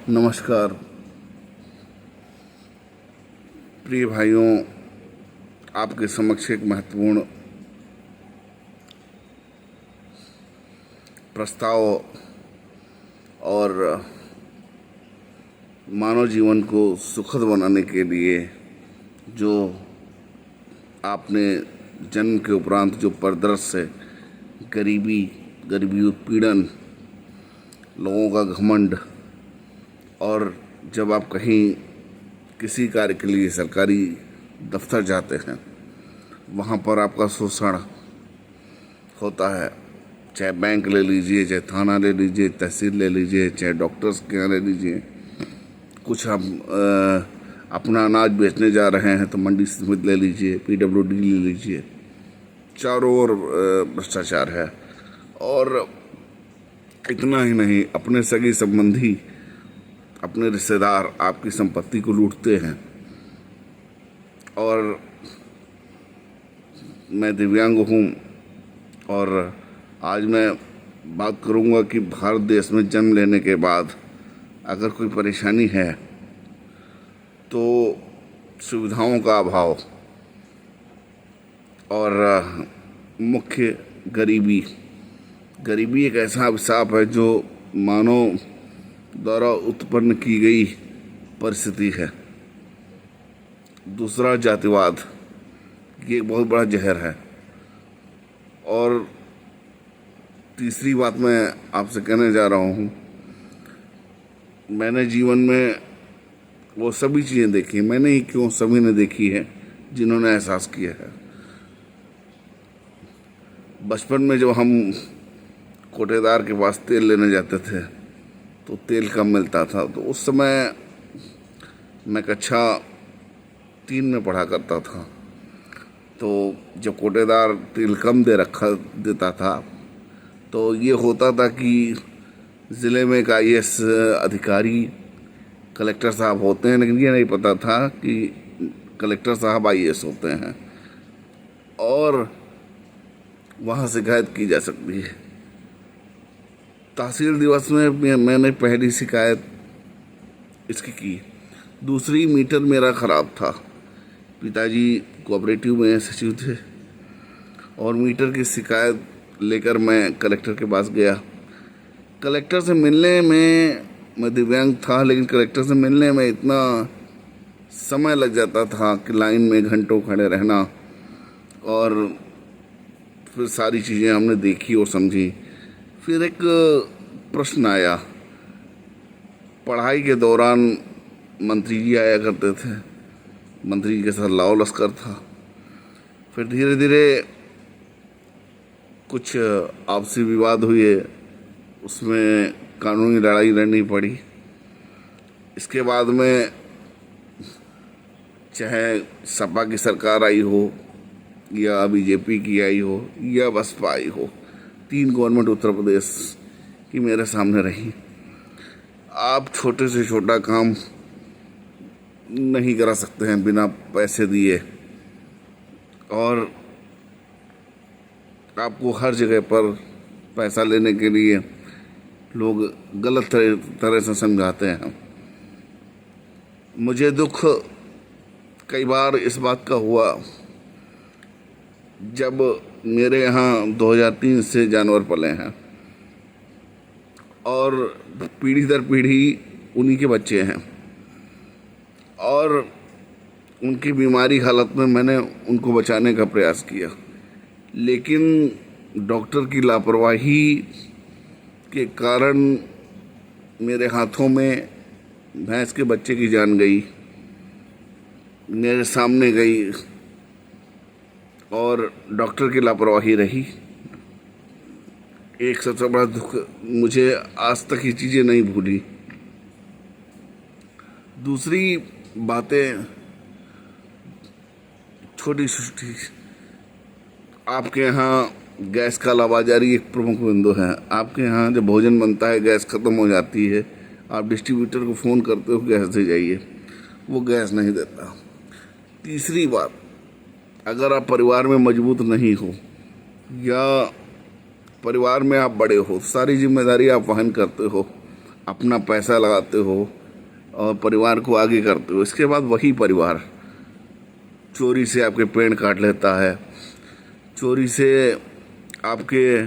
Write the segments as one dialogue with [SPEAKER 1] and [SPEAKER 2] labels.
[SPEAKER 1] नमस्कार प्रिय भाइयों, आपके समक्ष एक महत्वपूर्ण प्रस्ताव और मानव जीवन को सुखद बनाने के लिए जो आपने जन्म के उपरांत जो परिदृश्य गरीबी उत्पीड़न, लोगों का घमंड और जब आप कहीं किसी कार्य के लिए सरकारी दफ्तर जाते हैं वहाँ पर आपका शोषण होता है। चाहे बैंक ले लीजिए, चाहे थाना ले लीजिए, तहसील ले लीजिए, चाहे डॉक्टर्स के यहाँ ले लीजिए। कुछ हम अपना अनाज बेचने जा रहे हैं तो मंडी समिति ले लीजिए, PWD ले लीजिए। चारों ओर भ्रष्टाचार है। और इतना ही नहीं, अपने सगे संबंधी, अपने रिश्तेदार आपकी संपत्ति को लूटते हैं। और मैं दिव्यांग हूँ और आज मैं बात करूँगा कि भारत देश में जन्म लेने के बाद अगर कोई परेशानी है तो सुविधाओं का अभाव और मुख्य गरीबी एक ऐसा अभिशाप है जो मानव द्वारा उत्पन्न की गई परिस्थिति है। दूसरा, जातिवाद, ये एक बहुत बड़ा जहर है। और तीसरी बात मैं आपसे कहने जा रहा हूँ, मैंने जीवन में वो सभी चीज़ें देखी, मैंने ही क्यों सभी ने देखी है जिन्होंने एहसास किया है। बचपन में जब हम कोटेदार के पास तेल लेने जाते थे तो तेल कम मिलता था, तो उस समय मैं कक्षा 3 में पढ़ा करता था। तो जब कोटेदार तेल कम देता था तो ये होता था कि ज़िले में एक IAS अधिकारी कलेक्टर साहब होते हैं, लेकिन ये नहीं पता था कि कलेक्टर साहब IAS होते हैं और वहाँ शिकायत की जा सकती है। तहसील दिवस में मैंने पहली शिकायत इसकी की। दूसरी, मीटर मेरा ख़राब था। पिताजी कोऑपरेटिव में सचिव थे और मीटर की शिकायत लेकर मैं कलेक्टर के पास गया। कलेक्टर से मिलने में, मैं दिव्यांग था लेकिन कलेक्टर से मिलने में इतना समय लग जाता था कि लाइन में घंटों खड़े रहना। और फिर सारी चीज़ें हमने देखी और समझी। फिर एक प्रश्न आया, पढ़ाई के दौरान मंत्री जी आया करते थे, मंत्री जी के साथ लाव लश्कर था। फिर धीरे धीरे कुछ आपसी विवाद हुए, उसमें कानूनी लड़ाई लड़नी पड़ी। इसके बाद में चाहे सपा की सरकार आई हो या BJP की आई हो या बसपा आई हो, 3 गवर्नमेंट उत्तर प्रदेश की मेरे सामने रही। आप छोटे से छोटा काम नहीं करा सकते हैं बिना पैसे दिए, और आपको हर जगह पर पैसा लेने के लिए लोग गलत तरह से समझाते हैं। मुझे दुख कई बार इस बात का हुआ जब मेरे यहाँ 2003 से जानवर पले हैं और पीढ़ी दर पीढ़ी उन्हीं के बच्चे हैं, और उनकी बीमारी हालत में मैंने उनको बचाने का प्रयास किया, लेकिन डॉक्टर की लापरवाही के कारण मेरे हाथों में भैंस के बच्चे की जान गई, मेरे सामने गई, और डॉक्टर की लापरवाही रही। एक सबसे बड़ा दुख, मुझे आज तक ये चीज़ें नहीं भूली। दूसरी बातें छोटी छोटी, आपके यहाँ गैस का लावाजारी एक प्रमुख बिंदु है। आपके यहाँ जब भोजन बनता है, गैस ख़त्म हो जाती है, आप डिस्ट्रीब्यूटर को फ़ोन करते हो गैस दे जाइए, वो गैस नहीं देता। तीसरी बात, अगर आप परिवार में मजबूत नहीं हो या परिवार में आप बड़े हो, सारी जिम्मेदारी आप वहन करते हो, अपना पैसा लगाते हो, और परिवार को आगे करते हो। इसके बाद वही परिवार चोरी से आपके पेड़ काट लेता है, चोरी से आपके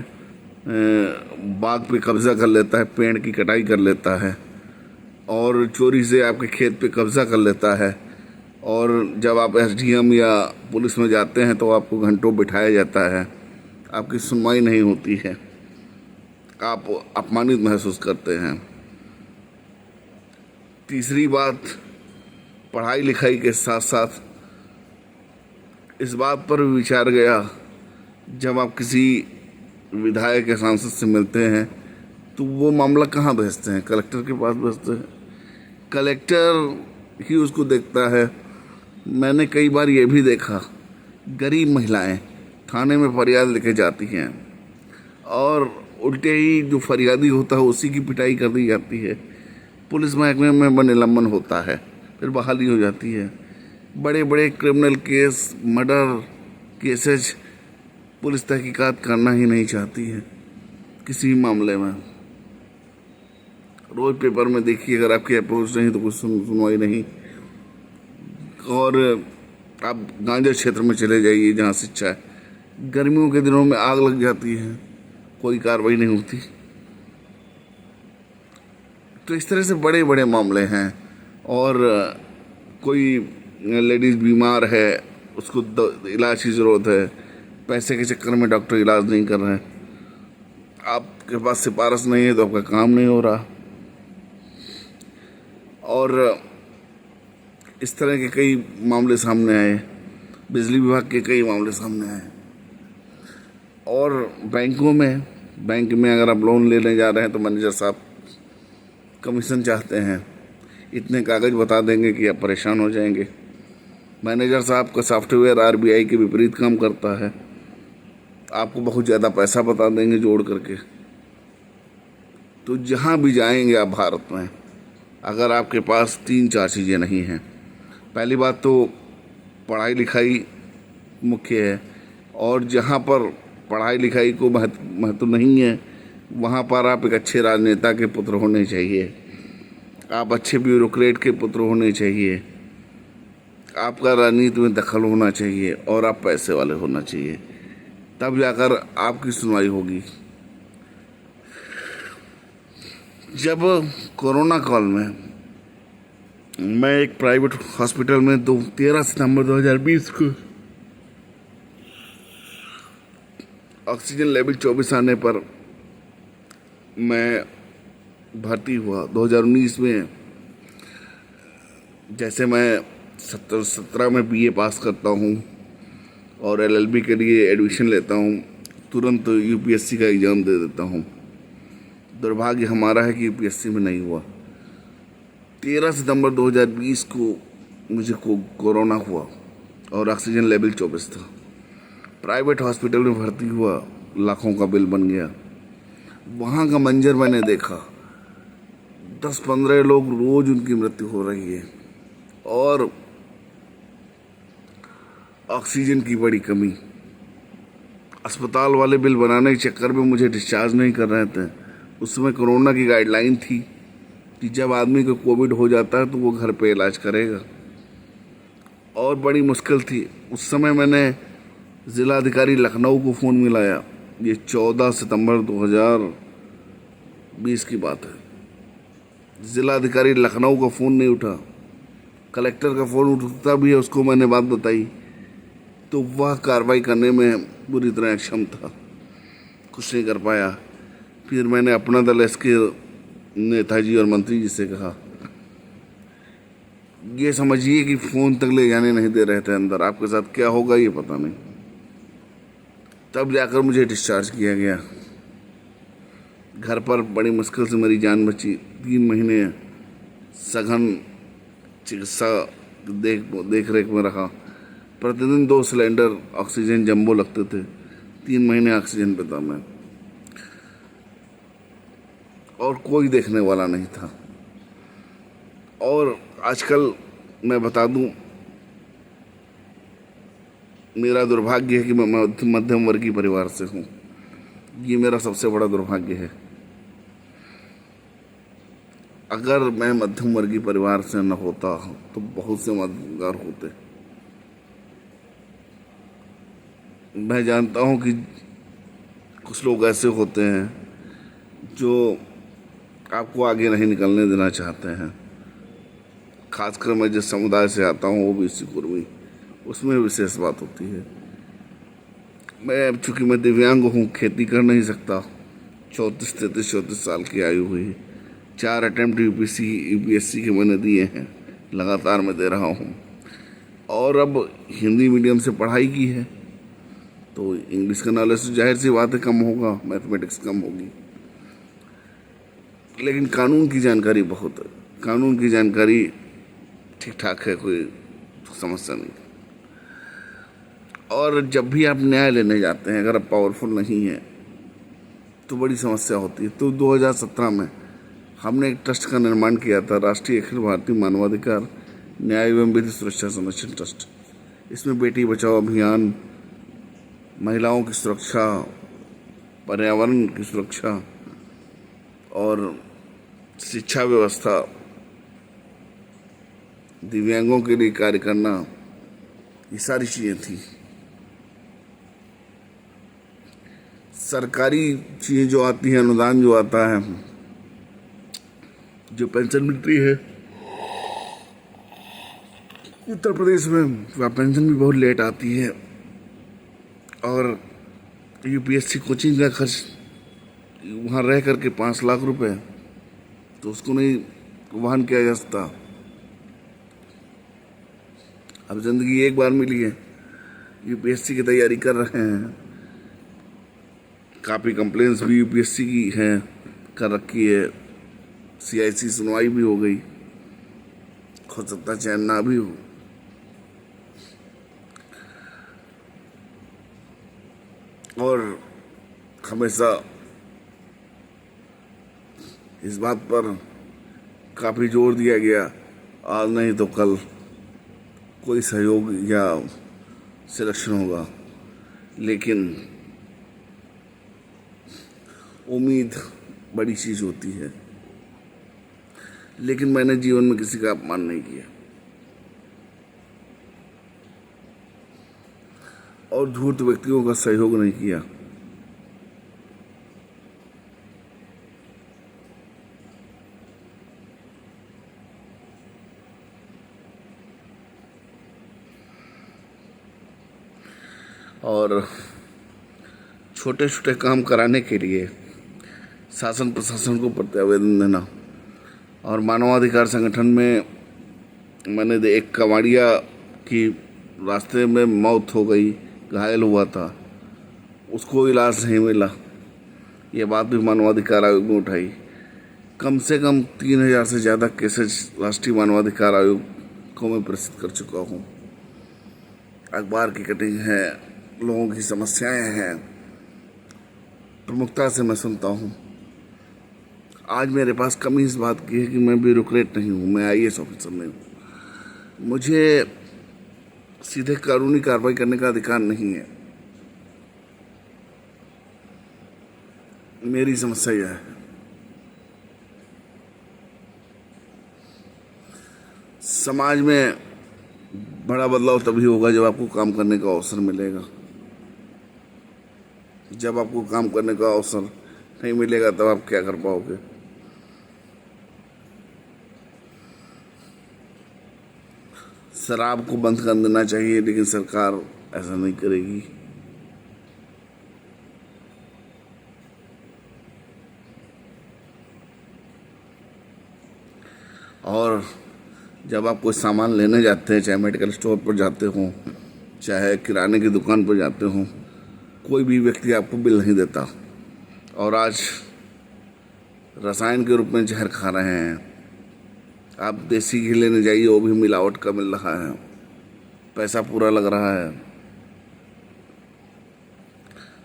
[SPEAKER 1] बाग पे कब्जा कर लेता है, पेड़ की कटाई कर लेता है, और चोरी से आपके खेत पे कब्जा कर लेता है। और जब आप एसडीएम या पुलिस में जाते हैं तो आपको घंटों बिठाया जाता है, आपकी सुनवाई नहीं होती है, आप अपमानित महसूस करते हैं। तीसरी बात, पढ़ाई लिखाई के साथ साथ इस बात पर भी विचार गया, जब आप किसी विधायक या सांसद से मिलते हैं तो वो मामला कहाँ भेजते हैं? कलेक्टर के पास भेजते हैं। कलेक्टर ही उसको देखता है। मैंने कई बार ये भी देखा, गरीब महिलाएं थाने में फरियाद लेके जाती हैं और उल्टे ही जो फरियादी होता है उसी की पिटाई कर दी जाती है। पुलिस महकमे में निलंबन होता है, फिर बहाली हो जाती है। बड़े बड़े criminal case, murder cases police तहकीकात करना ही नहीं चाहती है किसी भी मामले में। रोज पेपर में देखिए, अगर आपकी अप्रोच नहीं तो कुछ सुनवाई नहीं। और आप गांजा क्षेत्र में चले जाइए जहाँ शिक्षा है, गर्मियों के दिनों में आग लग जाती है, कोई कार्रवाई नहीं होती। तो इस तरह से बड़े बड़े मामले हैं। और कोई लेडीज़ बीमार है, उसको इलाज की ज़रूरत है, पैसे के चक्कर में डॉक्टर इलाज नहीं कर रहे हैं, आपके पास सिफारिश नहीं है तो आपका काम नहीं हो रहा। और इस तरह के कई मामले सामने आए, बिजली विभाग के कई मामले सामने आए। और बैंक में अगर आप लोन लेने जा रहे हैं तो मैनेजर साहब कमीशन चाहते हैं, इतने कागज़ बता देंगे कि आप परेशान हो जाएंगे। मैनेजर साहब का सॉफ्टवेयर आरबीआई के विपरीत काम करता है, आपको बहुत ज़्यादा पैसा बता देंगे जोड़ करके। तो जहाँ भी जाएंगे आप भारत में, अगर आपके पास 3-4 चीज़ें नहीं हैं, पहली बात तो पढ़ाई लिखाई मुख्य है, और जहाँ पर पढ़ाई लिखाई को महत्व नहीं है वहाँ पर आप एक अच्छे राजनेता के पुत्र होने चाहिए, आप अच्छे ब्यूरोक्रेट के पुत्र होने चाहिए, आपका राजनीति में दखल होना चाहिए और आप पैसे वाले होना चाहिए, तब जाकर आपकी सुनवाई होगी। जब कोरोना काल में मैं एक प्राइवेट हॉस्पिटल में 13 सितंबर 2020 को ऑक्सीजन लेवल 24 आने पर मैं भर्ती हुआ 2019 में। जैसे मैं 17 में बीए पास करता हूँ और एलएलबी के लिए एडमिशन लेता हूँ, तुरंत यूपीएससी का एग्ज़ाम दे देता हूँ। दुर्भाग्य हमारा है कि यूपीएससी में नहीं हुआ। 13 सितंबर 2020 को मुझे कोरोना हुआ और ऑक्सीजन लेवल 24 था। प्राइवेट हॉस्पिटल में भर्ती हुआ, लाखों का बिल बन गया। वहाँ का मंजर मैंने देखा, 10-15 लोग रोज उनकी मृत्यु हो रही है और ऑक्सीजन की बड़ी कमी। अस्पताल वाले बिल बनाने के चक्कर में मुझे डिस्चार्ज नहीं कर रहे थे। उस समय कोरोना की गाइडलाइन थी कि जब आदमी को कोविड हो जाता है तो वो घर पे इलाज करेगा, और बड़ी मुश्किल थी। उस समय मैंने ज़िलाधिकारी लखनऊ को फ़ोन मिलाया, ये 14 सितंबर 2020 की बात है। ज़िलाधिकारी लखनऊ का फ़ोन नहीं उठा, कलेक्टर का फ़ोन उठता भी है, उसको मैंने बात बताई तो वह कार्रवाई करने में बुरी तरह अक्षम था, कुछ नहीं कर पाया। फिर मैंने अपना दल इसके नेताजी और मंत्री जी से कहा, ये समझिए कि फ़ोन तक ले जाने नहीं दे रहे थे अंदर, आपके साथ क्या होगा ये पता नहीं। तब जाकर मुझे डिस्चार्ज किया गया। घर पर बड़ी मुश्किल से मेरी जान बची। 3 महीने सघन चिकित्सा देख रेख में रहा। प्रतिदिन 2 सिलेंडर ऑक्सीजन जंबो लगते थे। 3 महीने ऑक्सीजन पे था मैं, और कोई देखने वाला नहीं था। और आजकल मैं बता दूं, मेरा दुर्भाग्य है कि मैं मध्यम वर्गीय परिवार से हूँ। ये मेरा सबसे बड़ा दुर्भाग्य है। अगर मैं मध्यम वर्गीय परिवार से न होता तो बहुत से मददगार होते। मैं जानता हूँ कि कुछ लोग ऐसे होते हैं जो आपको आगे नहीं निकलने देना चाहते हैं। खासकर मैं जिस समुदाय से आता हूँ वो भी इसी कुर्मी, उसमें विशेष बात होती है। चूंकि मैं दिव्यांग हूँ, खेती कर नहीं सकता। 34 साल की आयु हुई। 4 अटेम्प्ट यूपीएससी के मैंने दिए हैं, लगातार मैं दे रहा हूँ। और अब हिंदी मीडियम से पढ़ाई की है तो इंग्लिश का नॉलेज तो जाहिर सी बात है कम होगा, मैथमेटिक्स कम होगी। लेकिन कानून की जानकारी बहुत है, कानून की जानकारी ठीक ठाक है, कोई समस्या नहीं। और जब भी आप न्याय लेने जाते हैं, अगर आप पावरफुल नहीं हैं तो बड़ी समस्या होती है। तो 2017 में हमने एक ट्रस्ट का निर्माण किया था, राष्ट्रीय अखिल भारतीय मानवाधिकार न्याय एवं विधि सुरक्षा संरक्षण ट्रस्ट। इसमें बेटी बचाओ अभियान, महिलाओं की सुरक्षा, पर्यावरण की सुरक्षा और शिक्षा व्यवस्था, दिव्यांगों के लिए कार्य करना, ये सारी चीज़ें थी। सरकारी चीज़ें जो आती हैं, अनुदान जो आता है, जो पेंशन मिलती है उत्तर प्रदेश में, वह पेंशन भी बहुत लेट आती है। और यूपीएससी कोचिंग का खर्च वहाँ रह करके 5 लाख रुपए, तो उसको नहीं वहन किया जा सकता। अब जिंदगी एक बार मिली है, यूपीएससी की तैयारी कर रहे हैं। काफ़ी कंप्लेंट्स भी यूपीएससी की हैं, कर रखी है। सीआईसी सुनवाई भी हो गई, हो सकता चयन ना भी हो। और हमेशा इस बात पर काफ़ी जोर दिया गया, आज नहीं तो कल कोई सहयोग या सिलेक्शन होगा। लेकिन उम्मीद बड़ी चीज़ होती है। लेकिन मैंने जीवन में किसी का अपमान नहीं किया और धूर्त व्यक्तियों का सहयोग नहीं किया। और छोटे छोटे काम कराने के लिए शासन प्रशासन को प्रत्यावेदन देना। और मानवाधिकार संगठन में मैंने एक कमाड़िया की रास्ते में मौत हो गई, घायल हुआ था, उसको इलाज नहीं मिला, ये बात भी मानवाधिकार आयोग में उठाई। कम से कम 3000 से ज़्यादा केसेज राष्ट्रीय मानवाधिकार आयोग को मैं प्रेषित कर चुका हूँ। अखबार की कटिंग है, लोगों की समस्याएं हैं, प्रमुखता से मैं सुनता हूँ। आज मेरे पास कमी इस बात की है कि मैं ब्यूरोक्रेट नहीं हूँ, मैं आईएएस ऑफिसर नहीं हूँ। मुझे सीधे कानूनी कार्रवाई करने का अधिकार नहीं है। मेरी समस्या यह है। समाज में बड़ा बदलाव तभी होगा जब आपको काम करने का अवसर मिलेगा। जब आपको काम करने का अवसर नहीं मिलेगा तब आप क्या कर पाओगे? शराब को बंद कर देना चाहिए, लेकिन सरकार ऐसा नहीं करेगी। और जब आप कोई सामान लेने जाते हैं, चाहे मेडिकल स्टोर पर जाते हो, चाहे किराने की दुकान पर जाते हो, कोई भी व्यक्ति आपको बिल नहीं देता। और आज रसायन के रूप में जहर खा रहे हैं। आप देसी घी लेने जाइए, वो भी मिलावट का मिल रहा है, पैसा पूरा लग रहा है।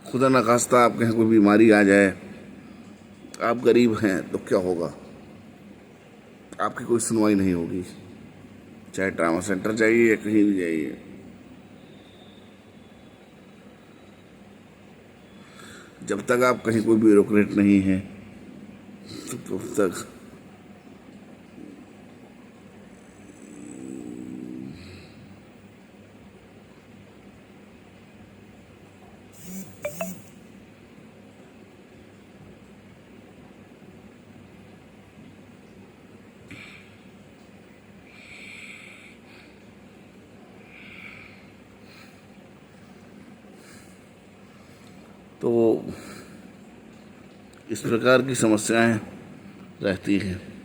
[SPEAKER 1] खुदा न खास्ता आपके यहाँ कोई बीमारी आ जाए, आप गरीब हैं तो क्या होगा? आपकी कोई सुनवाई नहीं होगी, चाहे ट्रामा सेंटर जाइए या कहीं भी जाइए। जब तक आप कहीं कोई ब्यूरोक्रेट नहीं है तब तक तो इस प्रकार की समस्याएं रहती हैं।